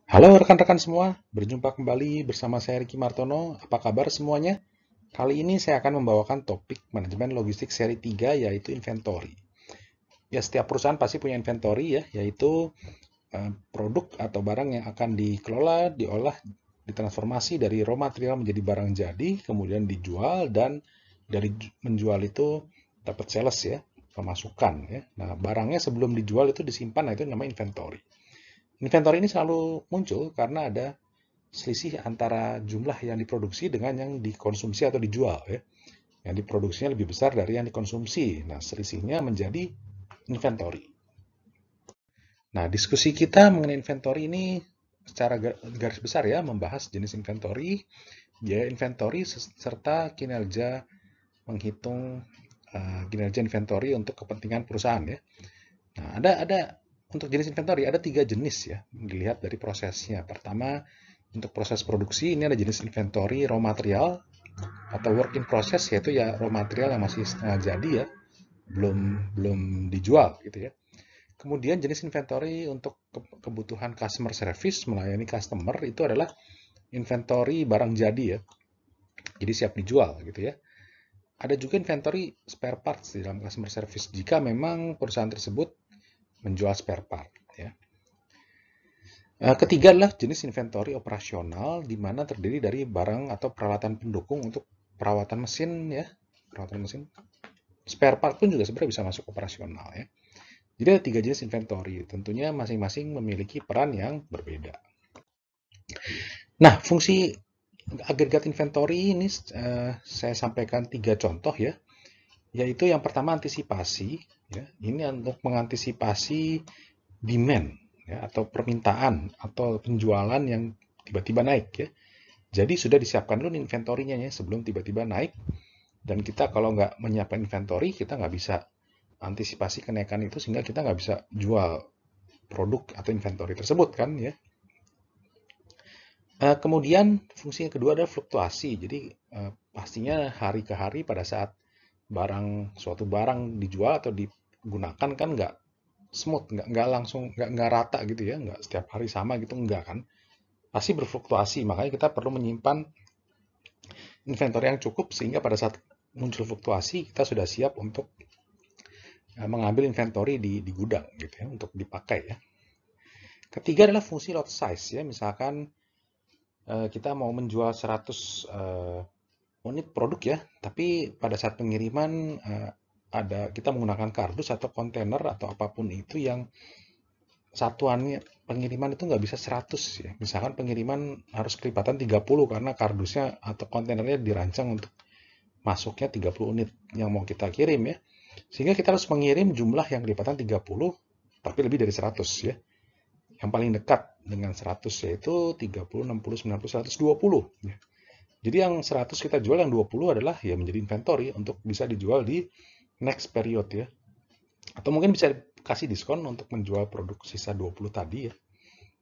Halo rekan-rekan semua, berjumpa kembali bersama saya Riki Martono. Apa kabar semuanya? Kali ini saya akan membawakan topik manajemen logistik seri 3 yaitu inventory. Ya, setiap perusahaan pasti punya inventory ya, yaitu produk atau barang yang akan dikelola, diolah, ditransformasi dari raw material menjadi barang jadi, kemudian dijual dan dari menjual itu dapat sales ya, pemasukan ya. Nah, barangnya sebelum dijual itu disimpan, nah itu namanya inventory. Inventory ini selalu muncul karena ada selisih antara jumlah yang diproduksi dengan yang dikonsumsi atau dijual ya. Yang diproduksinya lebih besar dari yang dikonsumsi. Nah, selisihnya menjadi inventory. Nah, diskusi kita mengenai inventory ini secara garis besar ya, membahas jenis inventory, biaya inventory, serta kinerja menghitung kinerja inventory untuk kepentingan perusahaan ya. Nah, ada untuk jenis inventory ada 3 jenis ya, dilihat dari prosesnya. Pertama, untuk proses produksi ini ada jenis inventory raw material atau work in process, yaitu ya raw material yang masih setengah jadi ya, belum belum dijual gitu ya. Kemudian jenis inventory untuk kebutuhan customer service, melayani customer, itu adalah inventory barang jadi ya, jadi siap dijual gitu ya. Ada juga inventory spare parts di dalam customer service jika memang perusahaan tersebut menjual spare part ya. Ketiga adalah jenis inventory operasional, di mana terdiri dari barang atau peralatan pendukung untuk perawatan mesin ya, perawatan mesin. Spare part pun juga sebenarnya bisa masuk operasional ya. Jadi ada 3 jenis inventory, tentunya masing-masing memiliki peran yang berbeda. Nah, fungsi agregat inventory ini saya sampaikan 3 contoh ya, yaitu yang pertama antisipasi ya. Ini untuk mengantisipasi demand ya, atau permintaan atau penjualan yang tiba-tiba naik ya. Jadi sudah disiapkan dulu inventorinya ya sebelum tiba-tiba naik, dan kita kalau nggak menyiapkan inventory kita nggak bisa antisipasi kenaikan itu, sehingga kita nggak bisa jual produk atau inventory tersebut kan ya. Kemudian fungsi yang kedua adalah fluktuasi. Jadi pastinya hari ke hari pada saat suatu barang dijual atau digunakan kan nggak smooth, nggak langsung, nggak rata gitu ya, nggak setiap hari sama gitu, nggak kan. Pasti berfluktuasi, makanya kita perlu menyimpan inventory yang cukup sehingga pada saat muncul fluktuasi kita sudah siap untuk mengambil inventory di gudang gitu ya, untuk dipakai ya. Ketiga adalah fungsi lot size ya, misalkan kita mau menjual 100 unit produk ya, tapi pada saat pengiriman kita menggunakan kardus atau kontainer atau apapun itu yang satuannya pengiriman itu nggak bisa 100 ya. Misalkan pengiriman harus kelipatan 30 karena kardusnya atau kontainernya dirancang untuk masuknya 30 unit yang mau kita kirim ya. Sehingga kita harus mengirim jumlah yang kelipatan 30 tapi lebih dari 100 ya. Yang paling dekat dengan 100 yaitu 30, 60, 90, 120 ya. Jadi yang 100 kita jual, yang 20 adalah ya menjadi inventory untuk bisa dijual di next period ya. Atau mungkin bisa kasih diskon untuk menjual produk sisa 20 tadi ya.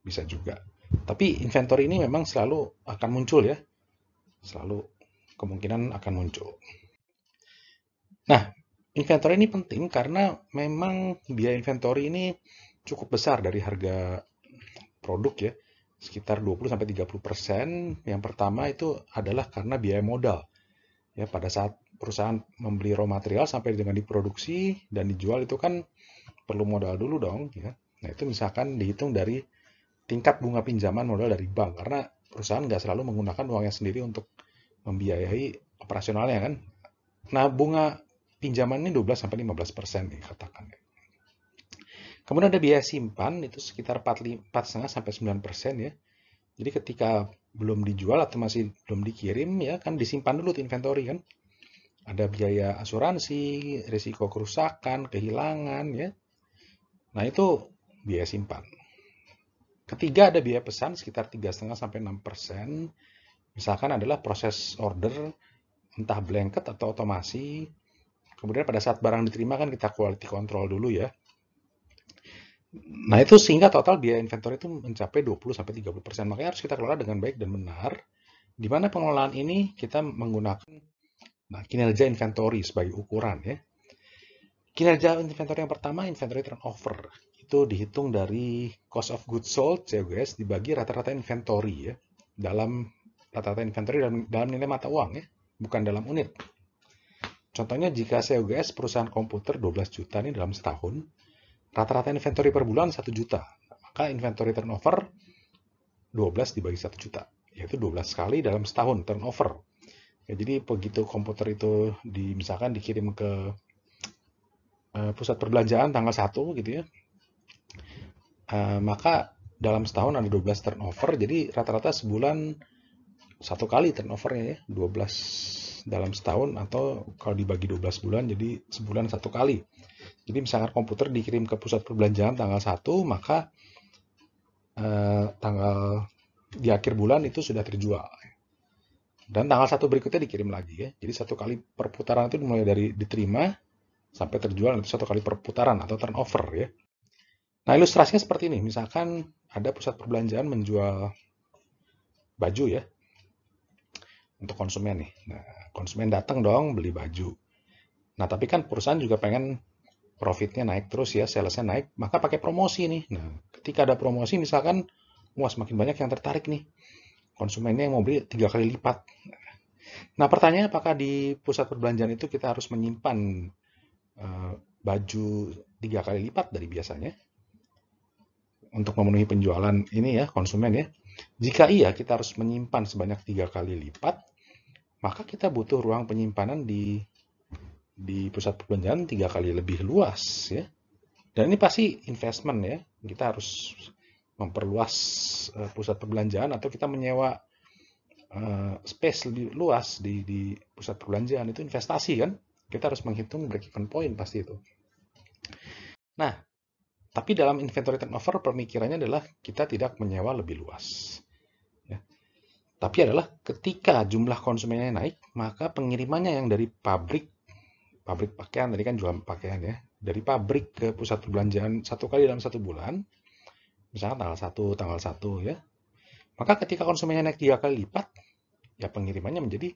Bisa juga. Tapi inventory ini memang selalu akan muncul ya. Selalu kemungkinan akan muncul. Nah, inventory ini penting karena memang biaya inventory ini cukup besar dari harga produk ya. Sekitar 20-30%. Yang pertama itu adalah karena biaya modal. Ya, pada saat perusahaan membeli raw material sampai dengan diproduksi dan dijual itu kan perlu modal dulu dong ya. Nah, itu misalkan dihitung dari tingkat bunga pinjaman modal dari bank, karena perusahaan nggak selalu menggunakan uangnya sendiri untuk membiayai operasionalnya kan. Nah, bunga pinjaman ini 12-15% nih katakan. Kemudian ada biaya simpan itu sekitar 4,5-9% ya. Jadi ketika belum dijual atau masih belum dikirim ya kan disimpan dulu inventory kan. Ada biaya asuransi, risiko kerusakan, kehilangan ya. Nah, itu biaya simpan. Ketiga ada biaya pesan sekitar 3,5-6%. Misalkan adalah proses order, entah blanket atau otomasi. Kemudian pada saat barang diterima kan kita quality control dulu ya. Nah, itu sehingga total biaya inventory itu mencapai 20-30%. Makanya harus kita kelola dengan baik dan benar. Di mana pengelolaan ini kita menggunakan kinerja inventory sebagai ukuran ya. Kinerja inventory yang pertama, inventory turnover. itu dihitung dari cost of goods sold COGS dibagi rata-rata inventory ya. Dalam rata-rata inventory dalam nilai mata uang ya, bukan dalam unit. Contohnya jika COGS perusahaan komputer 12 juta ini dalam setahun, rata-rata inventory per bulan 1 juta. Maka inventory turnover 12 dibagi 1 juta, yaitu 12 kali dalam setahun turnover. Ya, jadi begitu komputer itu misalkan dikirim ke pusat perbelanjaan tanggal 1 gitu ya, maka dalam setahun ada 12 turnover, jadi rata-rata sebulan 1 kali turnovernya ya, 12 dalam setahun, atau kalau dibagi 12 bulan jadi sebulan 1 kali. Jadi misalkan komputer dikirim ke pusat perbelanjaan tanggal 1, maka tanggal di akhir bulan itu sudah terjual. Dan tanggal 1 berikutnya dikirim lagi ya. Jadi 1 kali perputaran itu mulai dari diterima sampai terjual itu 1 kali perputaran atau turnover ya. Nah, ilustrasinya seperti ini. Misalkan ada pusat perbelanjaan menjual baju ya untuk konsumen nih. Nah, konsumen datang dong beli baju. Nah, tapi kan perusahaan juga pengen profitnya naik terus ya, salesnya naik, maka pakai promosi nih. Nah, ketika ada promosi misalkan, wah semakin banyak yang tertarik nih. Konsumennya yang mau beli 3 kali lipat. Nah, pertanyaannya apakah di pusat perbelanjaan itu kita harus menyimpan baju 3 kali lipat dari biasanya untuk memenuhi penjualan ini ya, konsumen ya. Jika iya, kita harus menyimpan sebanyak 3 kali lipat, maka kita butuh ruang penyimpanan di pusat perbelanjaan 3 kali lebih luas ya. Dan ini pasti investment ya. Kita harus memperluas pusat perbelanjaan atau kita menyewa space lebih luas di pusat perbelanjaan, itu investasi kan. Kita harus menghitung break even point pasti itu. Nah, tapi dalam inventory turnover pemikirannya adalah kita tidak menyewa lebih luas. Ya. Tapi adalah ketika jumlah konsumennya naik, maka pengirimannya yang dari pabrik pakaian, tadi kan jual pakaian ya, dari pabrik ke pusat perbelanjaan 1 kali dalam 1 bulan, misalnya tanggal 1 ya, maka ketika konsumennya naik 3 kali lipat, ya pengirimannya menjadi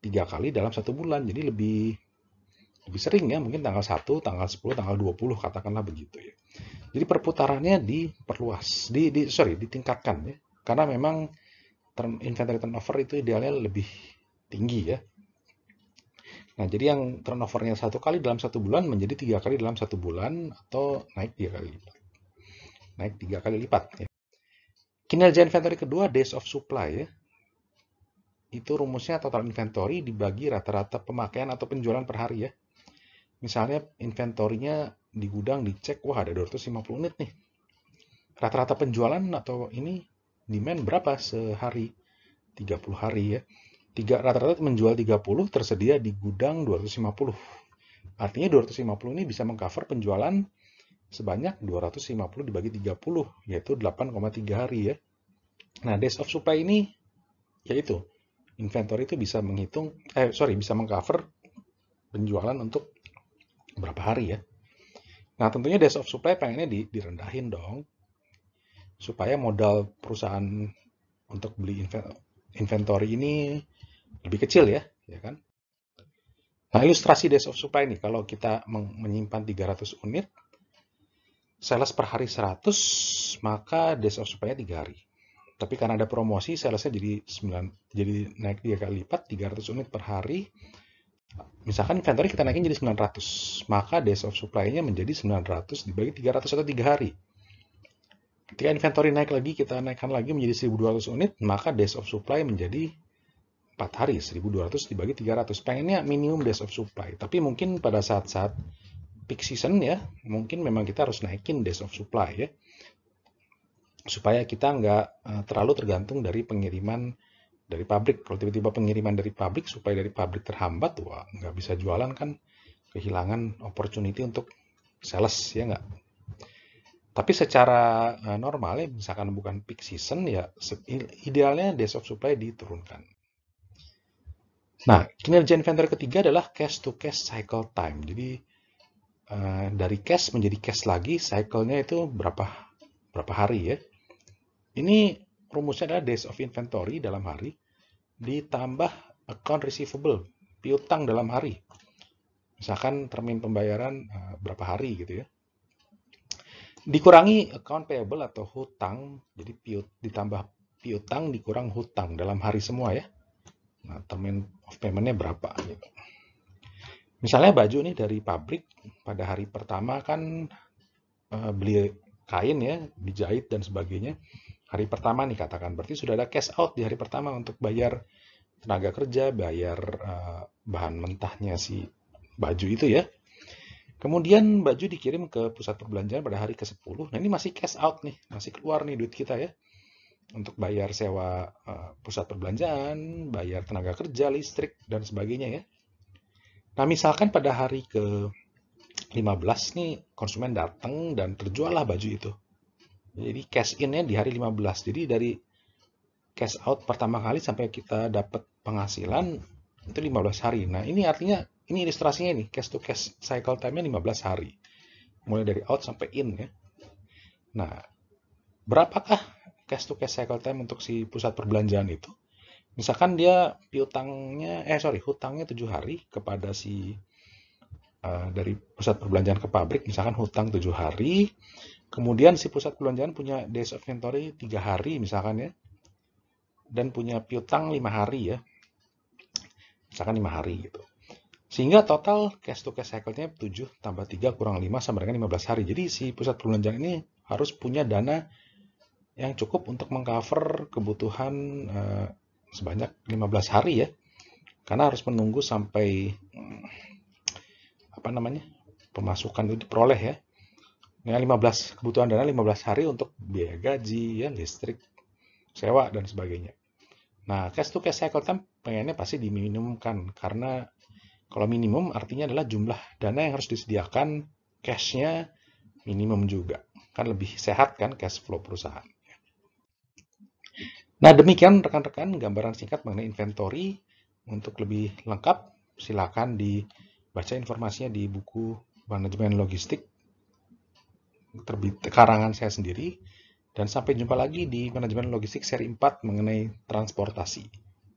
3 kali dalam 1 bulan, jadi lebih sering ya, mungkin tanggal 1, tanggal 10, tanggal 20, katakanlah begitu ya. Jadi perputarannya diperluas, ditingkatkan ya, karena memang inventory turnover itu idealnya lebih tinggi ya. Nah, jadi yang turnovernya 1 kali dalam 1 bulan menjadi 3 kali dalam 1 bulan, atau naik 3 kali lipat. Naik 3 kali lipat ya. Kinerja inventory kedua, days of supply ya. Itu rumusnya total inventory dibagi rata-rata pemakaian atau penjualan per hari ya. Misalnya inventorinya di gudang dicek, wah ada 250 unit nih. Rata-rata penjualan atau ini demand berapa sehari? 30 hari ya. Rata-rata menjual 30, tersedia di gudang 250. Artinya 250 ini bisa mengcover penjualan sebanyak 250 dibagi 30, yaitu 8,3 hari ya. Nah, days of supply ini yaitu inventory itu bisa bisa mengcover penjualan untuk berapa hari ya. Nah, tentunya days of supply pengennya direndahin dong, supaya modal perusahaan untuk beli inventory ini lebih kecil ya kan. Nah, ilustrasi days of supply ini, kalau kita menyimpan 300 unit, sales per hari 100, maka days of supply-nya 3 hari. Tapi karena ada promosi, salesnya jadi naik 3 kali lipat, 300 unit per hari. Misalkan inventory kita naikin jadi 900, maka days of supply-nya menjadi 900 dibagi 300 atau 3 hari. Ketika inventory naik lagi, kita naikkan lagi menjadi 1200 unit, maka days of supply menjadi 4 hari, 1200 dibagi 300. Pengennya minimum days of supply. Tapi mungkin pada saat-saat peak season ya, mungkin memang kita harus naikin days of supply ya. Supaya kita nggak terlalu tergantung dari pengiriman dari pabrik. Kalau tiba-tiba pengiriman dari pabrik, supaya dari pabrik terhambat, wah nggak bisa jualan kan, kehilangan opportunity untuk sales ya nggak. Tapi secara normal ya, misalkan bukan peak season ya, idealnya days of supply diturunkan. Nah, kinerja inventory ketiga adalah cash to cash cycle time. Jadi dari cash menjadi cash lagi, cycle-nya itu berapa hari ya. Ini rumusnya adalah days of inventory dalam hari ditambah account receivable, piutang dalam hari. Misalkan termin pembayaran berapa hari gitu ya. Dikurangi account payable atau hutang, jadi ditambah piutang dikurang hutang dalam hari semua ya. Nah, term of payment-nya berapa gitu. Misalnya baju nih dari pabrik, pada hari pertama kan beli kain ya, dijahit dan sebagainya. Hari pertama nih katakan, berarti sudah ada cash out di hari pertama untuk bayar tenaga kerja, bayar bahan mentahnya si baju itu ya. Kemudian baju dikirim ke pusat perbelanjaan pada hari ke-10. Nah, ini masih cash out nih, masih keluar nih duit kita ya. Untuk bayar sewa pusat perbelanjaan, bayar tenaga kerja, listrik, dan sebagainya ya. Nah, misalkan pada hari ke-15 nih konsumen datang dan terjual lah baju itu. Jadi cash in-nya di hari 15. Jadi dari cash out pertama kali sampai kita dapat penghasilan itu 15 hari. Nah, ini artinya ini ilustrasinya nih, cash to cash cycle time-nya 15 hari. Mulai dari out sampai in ya. Nah, berapakah cash to cash cycle time untuk si pusat perbelanjaan itu? Misalkan dia hutangnya 7 hari kepada si dari pusat perbelanjaan ke pabrik, misalkan hutang 7 hari, kemudian si pusat perbelanjaan punya days of inventory 3 hari misalkan ya, dan punya piutang 5 hari ya, misalkan 5 hari gitu. Sehingga total cash to cash cycle-nya 7 tambah 3 kurang 5 sama dengan 15 hari. Jadi si pusat perbelanjaan ini harus punya dana yang cukup untuk mengcover kebutuhan sebanyak 15 hari ya. Karena harus menunggu sampai pemasukan itu diperoleh ya. Dengan 15 kebutuhan dana 15 hari untuk biaya gaji, ya, listrik, sewa dan sebagainya. Nah, cash to cash cycle time pengennya pasti diminimumkan karena kalau minimum artinya adalah jumlah dana yang harus disediakan cash-nya minimum juga. Kan lebih sehat kan cash flow perusahaan. Nah, demikian rekan-rekan gambaran singkat mengenai inventory. Untuk lebih lengkap, silakan dibaca informasinya di buku Manajemen Logistik terbit karangan saya sendiri. Dan sampai jumpa lagi di Manajemen Logistik seri 4 mengenai transportasi.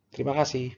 Terima kasih.